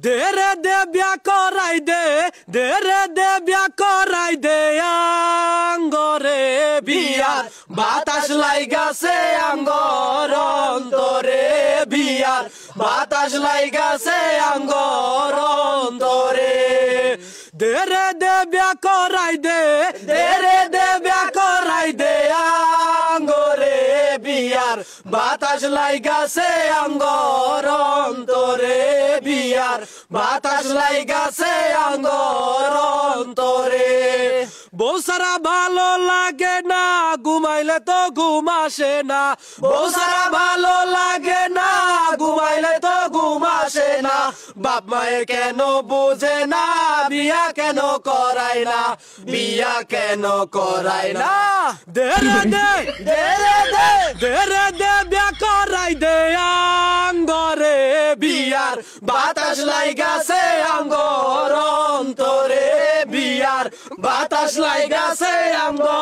দেরে দে বিয়া করাই দে, দেরে দে বিয়া করাই দে আঙ্গরে বিয়ার বাতাস লাইগাছে আঙ্গর অন্তরে বিয়ার বাতাস লাইগাছে আঙ্গর অন্তরে। দেরে দে বিয়া করাই দে, দেরে দে বিয়া করাই দে আঙ্গরে বিয়ার বাতাস লাইগাছে আঙ্গর অন্তরে বিয়ার বাতাস লাইগাছে আঙ্গর অন্তরে। বউ সারা ভালো লাগে না ঘুমাইলে তো ঘুম আসে না, বউ সারা ভালো লাগে না ঘুমাইলে তো ঘুম আসে না। বাপ মায়ে কেন বুঝে না বিয়া কেন করাই না, বিয়া কেন করাই না। দেরে দে, দেরে দে, দেরে দে বিয়া করাই দে আঙ্গরে বিয়ার বাতাস লাইগাছে আঙ্গর অন্তরে বিয়ার বাতাস লাইগাছে আঙ্গর